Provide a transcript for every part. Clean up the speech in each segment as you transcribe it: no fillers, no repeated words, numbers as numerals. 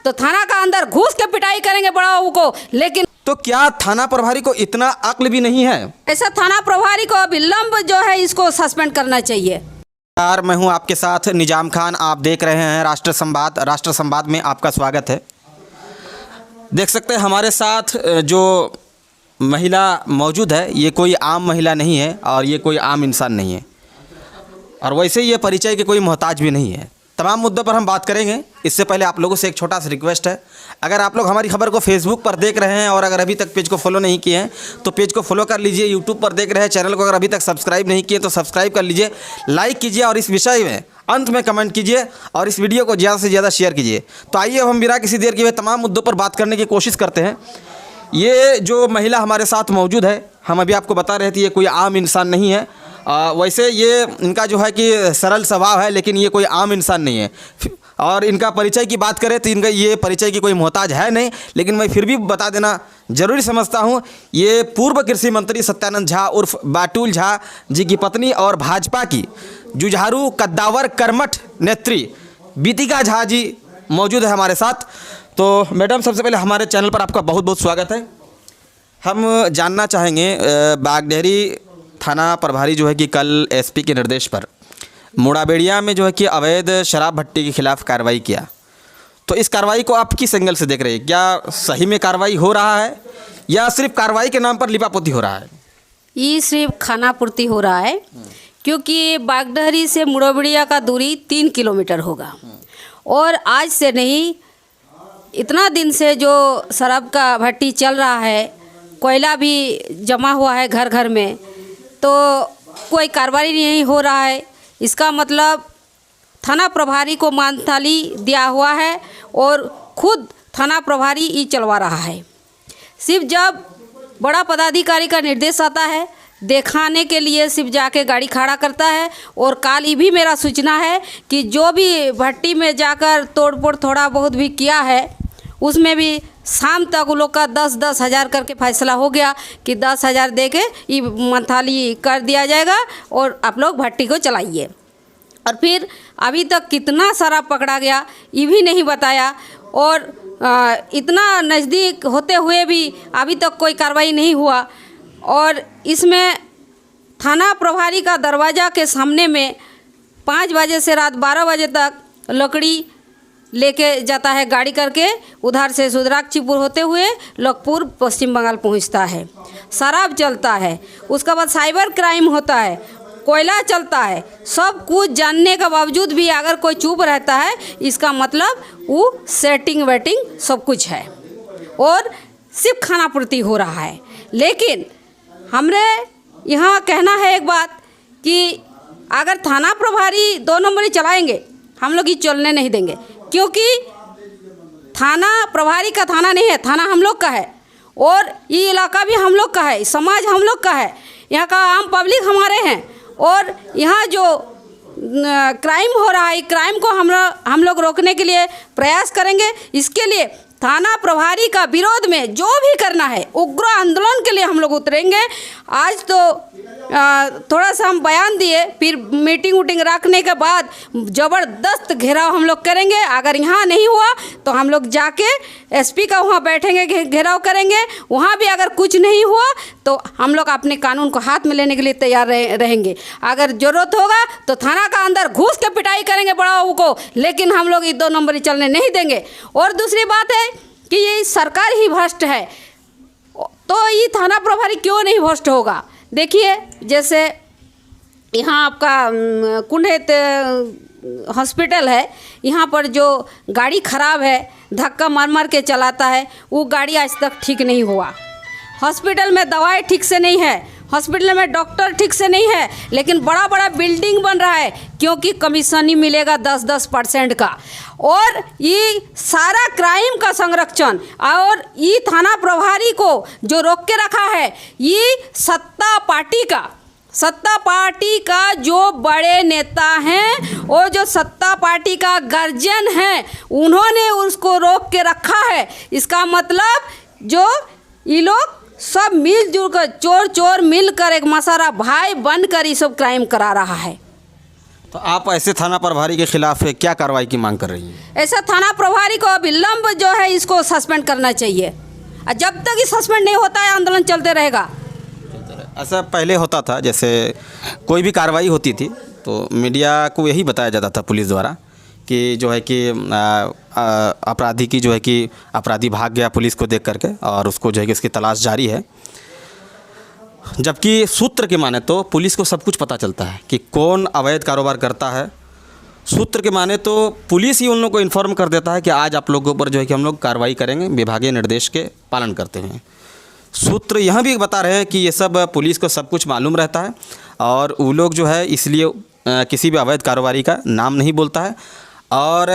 तो थाना का अंदर घुस के पिटाई करेंगे बड़ा बाबू को। लेकिन तो क्या थाना प्रभारी को इतना अक्ल भी नहीं है? ऐसा थाना प्रभारी को अविलंब जो है इसको सस्पेंड करना चाहिए। यार मैं हूं आपके साथ निजाम खान, आप देख रहे हैं राष्ट्र संवाद। राष्ट्र संवाद में आपका स्वागत है। देख सकते हैं हमारे साथ जो महिला मौजूद है ये कोई आम महिला नहीं है और ये कोई आम इंसान नहीं है, और वैसे ये परिचय के कोई मोहताज भी नहीं है। तमाम मुद्दों पर हम बात करेंगे। इससे पहले आप लोगों से एक छोटा सा रिक्वेस्ट है, अगर आप लोग हमारी खबर को फेसबुक पर देख रहे हैं और अगर अभी तक पेज को फॉलो नहीं किए हैं तो पेज को फॉलो कर लीजिए। यूट्यूब पर देख रहे हैं, चैनल को अगर अभी तक सब्सक्राइब नहीं किए तो सब्सक्राइब कर लीजिए, लाइक कीजिए और इस विषय में अंत में कमेंट कीजिए और इस वीडियो को ज़्यादा से ज़्यादा शेयर कीजिए। तो आइए अब हम बिना किसी देर के तमाम मुद्दों पर बात करने की कोशिश करते हैं। ये जो महिला हमारे साथ मौजूद है, हम अभी आपको बता रहे थे ये कोई आम इंसान नहीं है। वैसे ये इनका जो है कि सरल स्वभाव है, लेकिन ये कोई आम इंसान नहीं है। और इनका परिचय की बात करें तो इनका ये परिचय की कोई मोहताज है नहीं, लेकिन मैं फिर भी बता देना जरूरी समझता हूँ। ये पूर्व कृषि मंत्री सत्यानंद झा उर्फ बाटुल झा जी की पत्नी और भाजपा की जुझारू कद्दावर कर्मठ नेत्री बीतिका झा जी मौजूद है हमारे साथ। तो मैडम, सबसे पहले हमारे चैनल पर आपका बहुत बहुत स्वागत है। हम जानना चाहेंगे बागडेहरी थाना प्रभारी जो है कि कल एसपी के निर्देश पर मुड़ाबेड़िया में जो है कि अवैध शराब भट्टी के खिलाफ कार्रवाई किया, तो इस कार्रवाई को आप किस एंगल से देख रहे हैं? क्या सही में कार्रवाई हो रहा है या सिर्फ कार्रवाई के नाम पर लिपापोती हो रहा है? ये सिर्फ खानापूर्ति हो रहा है, क्योंकि बागडहरी से मुड़ाबेड़िया का दूरी 3 किलोमीटर होगा और आज से नहीं, इतना दिन से जो शराब का भट्टी चल रहा है, कोयला भी जमा हुआ है घर घर में, तो कोई कार्रवाई नहीं हो रहा है। इसका मतलब थाना प्रभारी को मानताली दिया हुआ है और खुद थाना प्रभारी ये चलवा रहा है। सिर्फ जब बड़ा पदाधिकारी का निर्देश आता है दिखाने के लिए सिर्फ जाके गाड़ी खड़ा करता है। और कल ये भी मेरा सूचना है कि जो भी भट्टी में जाकर तोड़फोड़ थोड़ा बहुत भी किया है, उसमें भी शाम तक वो लोग का 10-10 हज़ार करके फैसला हो गया कि 10,000 दे के ये मंथाली कर दिया जाएगा और आप लोग भट्टी को चलाइए। और फिर अभी तक कितना शराब पकड़ा गया ये भी नहीं बताया, और इतना नज़दीक होते हुए भी अभी तक कोई कार्रवाई नहीं हुआ। और इसमें थाना प्रभारी का दरवाज़ा के सामने में 5 बजे से रात 12 बजे तक लकड़ी लेके जाता है गाड़ी करके, उधर से सुदराक्षीपुर होते हुए लखपुर पश्चिम बंगाल पहुंचता है। शराब चलता है, उसके बाद साइबर क्राइम होता है, कोयला चलता है। सब कुछ जानने के बावजूद भी अगर कोई चुप रहता है, इसका मतलब वो सेटिंग वेटिंग सब कुछ है और सिर्फ खानापूर्ति हो रहा है। लेकिन हमरे यहाँ कहना है एक बात कि अगर थाना प्रभारी 2 नंबरी चलाएंगे, हम लोग ये चलने नहीं देंगे, क्योंकि थाना प्रभारी का थाना नहीं है, थाना हम लोग का है और ये इलाका भी हम लोग का है, समाज हम लोग का है, यहाँ का आम पब्लिक हमारे हैं। और यहाँ जो क्राइम हो रहा है, क्राइम को हम लोग रोकने के लिए प्रयास करेंगे। इसके लिए थाना प्रभारी का विरोध में जो भी करना है, उग्र आंदोलन के लिए हम लोग उतरेंगे। आज तो थोड़ा सा हम बयान दिए, फिर मीटिंग वूटिंग रखने के बाद ज़बरदस्त घेराव हम लोग करेंगे। अगर यहाँ नहीं हुआ तो हम लोग जाके एसपी का वहाँ बैठेंगे, घेराव करेंगे। वहाँ भी अगर कुछ नहीं हुआ तो हम लोग अपने कानून को हाथ में लेने के लिए तैयार रहेंगे। अगर ज़रूरत होगा तो थाना का अंदर घुस के पिटाई करेंगे बड़ा बाबू को, लेकिन हम लोग ये 2 नंबरी चलने नहीं देंगे। और दूसरी बात है कि ये सरकार ही भ्रष्ट है, तो ये थाना प्रभारी क्यों नहीं भ्रष्ट होगा? देखिए, जैसे यहाँ आपका कुंडेत हॉस्पिटल है, यहाँ पर जो गाड़ी ख़राब है, धक्का मार मार के चलाता है, वो गाड़ी आज तक ठीक नहीं हुआ। हॉस्पिटल में दवाई ठीक से नहीं है, हॉस्पिटल में डॉक्टर ठीक से नहीं है, लेकिन बड़ा बड़ा बिल्डिंग बन रहा है क्योंकि कमीशन ही मिलेगा 10-10% का। और ये सारा क्राइम का संरक्षण और ये थाना प्रभारी को जो रोक के रखा है, ये सत्ता पार्टी का जो बड़े नेता हैं और जो सत्ता पार्टी का गर्जन है, उन्होंने उसको रोक के रखा है। इसका मतलब जो ये लोग सब मिलजुल कर चोर मिलकर एक मसारा भाई बनकर ये सब क्राइम करा रहा है। तो आप ऐसे थाना प्रभारी के खिलाफ क्या कार्रवाई की मांग कर रही हैं? ऐसा थाना प्रभारी को विलम्ब जो है इसको सस्पेंड करना चाहिए, और जब तक ये सस्पेंड नहीं होता है आंदोलन चलते रहेगा। ऐसा पहले होता था, जैसे कोई भी कार्रवाई होती थी तो मीडिया को यही बताया जाता था पुलिस द्वारा कि जो है कि अपराधी की जो है कि अपराधी भाग गया पुलिस को देख करके, और उसको जो है कि उसकी तलाश जारी है। जबकि सूत्र के माने तो पुलिस को सब कुछ पता चलता है कि कौन अवैध कारोबार करता है। सूत्र के माने तो पुलिस ही उन लोगों को इन्फॉर्म कर देता है कि आज आप लोगों पर जो है कि हम लोग कार्रवाई करेंगे, विभागीय निर्देश के पालन करते हैं। सूत्र यहाँ भी बता रहे हैं कि ये सब पुलिस को सब कुछ मालूम रहता है, और वो लोग जो है इसलिए किसी भी अवैध कारोबारी का नाम नहीं बोलता है। और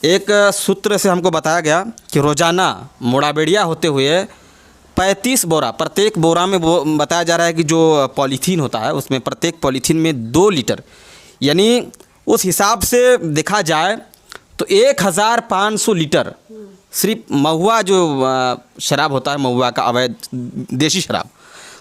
एक सूत्र से हमको बताया गया कि रोज़ाना मुड़ाबेड़िया होते हुए 35 बोरा, प्रत्येक बोरा में वो बताया जा रहा है कि जो पॉलीथीन होता है उसमें प्रत्येक पॉलीथीन में 2 लीटर, यानी उस हिसाब से देखा जाए तो 1500 लीटर सिर्फ महुआ जो शराब होता है, महुआ का अवैध देशी शराब,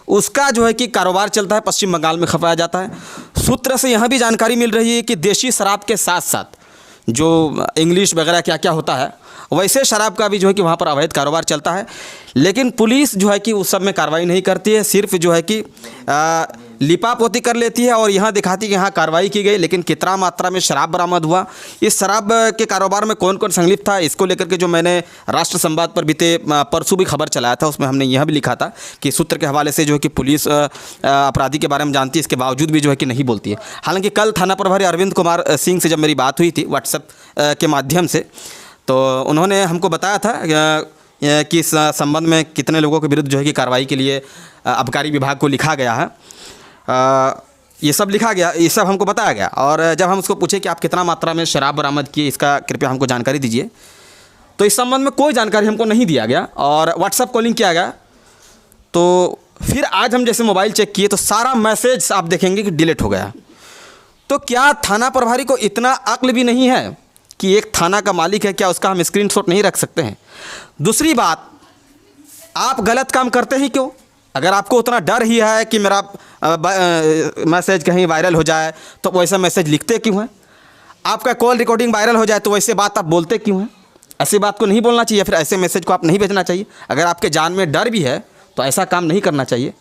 उसका जो है कि कारोबार चलता है, पश्चिम बंगाल में खपाया जाता है। सूत्र से यहाँ भी जानकारी मिल रही है कि देशी शराब के साथ साथ जो इंग्लिश वगैरह क्या क्या होता है वैसे शराब का भी जो है कि वहाँ पर अवैध कारोबार चलता है। लेकिन पुलिस जो है कि उस सब में कार्रवाई नहीं करती है, सिर्फ जो है कि लिपापोती कर लेती है और यहाँ दिखाती है कि यहाँ कार्रवाई की गई, लेकिन कितना मात्रा में शराब बरामद हुआ, इस शराब के कारोबार में कौन कौन संलिप्त था, इसको लेकर के जो मैंने राष्ट्र संवाद पर बीते परसों भी खबर चलाया था, उसमें हमने यह भी लिखा था कि सूत्र के हवाले से जो है कि पुलिस अपराधी के बारे में जानती है, इसके बावजूद भी जो है कि नहीं बोलती है। हालांकि कल थाना प्रभारी अरविंद कुमार सिंह से जब मेरी बात हुई थी व्हाट्सएप के माध्यम से, तो उन्होंने हमको बताया था कि इस संबंध में कितने लोगों के विरुद्ध जो है कि कार्रवाई के लिए आबकारी विभाग को लिखा गया है। ये सब लिखा गया, ये सब हमको बताया गया। और जब हम उसको पूछे कि आप कितना मात्रा में शराब बरामद किए, इसका कृपया हमको जानकारी दीजिए, तो इस संबंध में कोई जानकारी हमको नहीं दिया गया और व्हाट्सएप कॉलिंग किया गया। तो फिर आज हम जैसे मोबाइल चेक किए तो सारा मैसेज आप देखेंगे कि डिलीट हो गया। तो क्या थाना प्रभारी को इतना अक्ल भी नहीं है कि एक थाना का मालिक है, क्या उसका हम स्क्रीनशॉट नहीं रख सकते हैं? दूसरी बात, आप गलत काम करते ही क्यों? अगर आपको उतना डर ही है कि मेरा मैसेज कहीं वायरल हो जाए तो वैसा मैसेज लिखते क्यों हैं? आपका कॉल रिकॉर्डिंग वायरल हो जाए तो वैसे बात आप बोलते क्यों हैं? ऐसी बात को नहीं बोलना चाहिए, फिर ऐसे मैसेज को आप नहीं भेजना चाहिए। अगर आपके जान में डर भी है तो ऐसा काम नहीं करना चाहिए।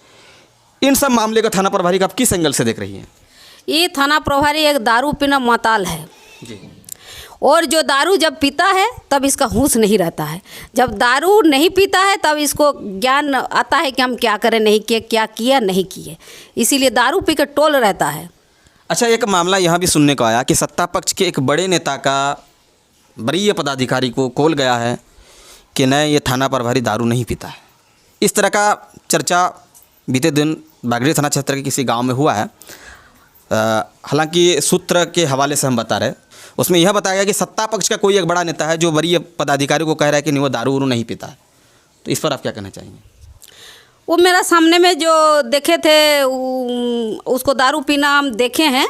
इन सब मामले को थाना प्रभारी का आप किस एंगल से देख रही हैं? ये थाना प्रभारी एक दारू पीना माताल है जी। और जो दारू जब पीता है तब इसका होश नहीं रहता है, जब दारू नहीं पीता है तब इसको ज्ञान आता है कि हम क्या करें, नहीं किए, क्या किया नहीं किए, इसीलिए दारू पी कर टोल रहता है। अच्छा, एक मामला यहाँ भी सुनने को आया कि सत्ता पक्ष के एक बड़े नेता का वरीय पदाधिकारी को कॉल गया है कि नहीं, ये थाना प्रभारी दारू नहीं पीता है। इस तरह का चर्चा बीते दिन बागड़ी थाना क्षेत्र के किसी गाँव में हुआ है। हालांकि सूत्र के हवाले से हम बता रहे, उसमें यह बताया गया कि सत्ता पक्ष का कोई एक बड़ा नेता है जो वरीय पदाधिकारी को कह रहा है कि नहीं, वो दारू उरू नहीं पीता है। तो इस पर आप क्या कहना चाहेंगे? वो मेरा सामने में जो देखे थे उसको दारू पीना हम देखे हैं,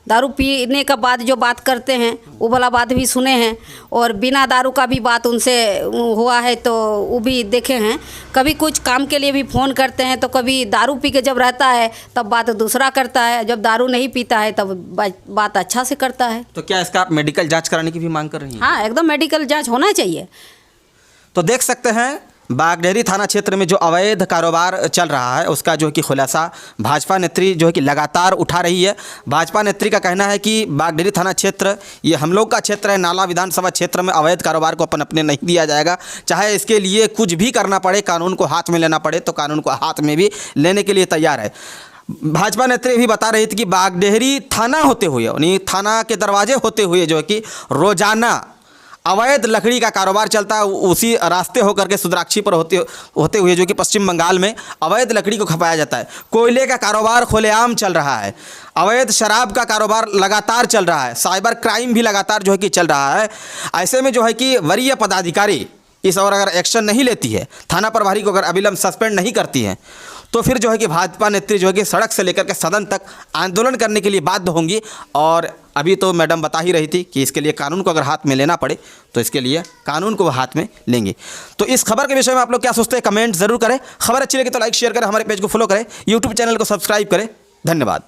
दारू पीने का बाद जो बात करते हैं वो वाला बात भी सुने हैं, और बिना दारू का भी बात उनसे हुआ है तो वो भी देखे हैं। कभी कुछ काम के लिए भी फ़ोन करते हैं तो कभी दारू पी के जब रहता है तब बात दूसरा करता है, जब दारू नहीं पीता है तब बात अच्छा से करता है। तो क्या इसका आप मेडिकल जांच कराने की भी मांग कर रही हैं? हाँ, एकदम मेडिकल जांच होना चाहिए। तो देख सकते हैं बागडेहरी थाना क्षेत्र में जो अवैध कारोबार चल रहा है उसका जो है कि खुलासा भाजपा नेत्री जो है कि लगातार उठा रही है। भाजपा नेत्री का कहना है कि बागडेहरी थाना क्षेत्र ये हम लोग का क्षेत्र है, नाला विधानसभा क्षेत्र में अवैध कारोबार को अपने नहीं दिया जाएगा, चाहे इसके लिए कुछ भी करना पड़े, कानून को हाथ में लेना पड़े तो कानून को हाथ में भी लेने के लिए तैयार है। भाजपा नेत्री भी बता रही थी कि बागडेहरी थाना होते हुए, यानी थाना के दरवाजे होते हुए जो है कि रोजाना अवैध लकड़ी का कारोबार चलता है, उसी रास्ते होकर के सुद्राक्षी पर होते हुए जो कि पश्चिम बंगाल में अवैध लकड़ी को खपाया जाता है। कोयले का कारोबार खुलेआम चल रहा है, अवैध शराब का कारोबार लगातार चल रहा है, साइबर क्राइम भी लगातार जो है कि चल रहा है। ऐसे में जो है कि वरीय पदाधिकारी इस और अगर एक्शन नहीं लेती है, थाना प्रभारी को अगर अविलंब सस्पेंड नहीं करती है, तो फिर जो है कि भाजपा नेत्री जो है कि सड़क से लेकर के सदन तक आंदोलन करने के लिए बाध्य होंगी। और अभी तो मैडम बता ही रही थी कि इसके लिए कानून को अगर हाथ में लेना पड़े तो इसके लिए कानून को वो हाथ में लेंगे। तो इस खबर के विषय में आप लोग क्या सोचते हैं, कमेंट जरूर करें। खबर अच्छी लगी तो लाइक शेयर करें, हमारे पेज को फॉलो करें, यूट्यूब चैनल को सब्सक्राइब करें। धन्यवाद।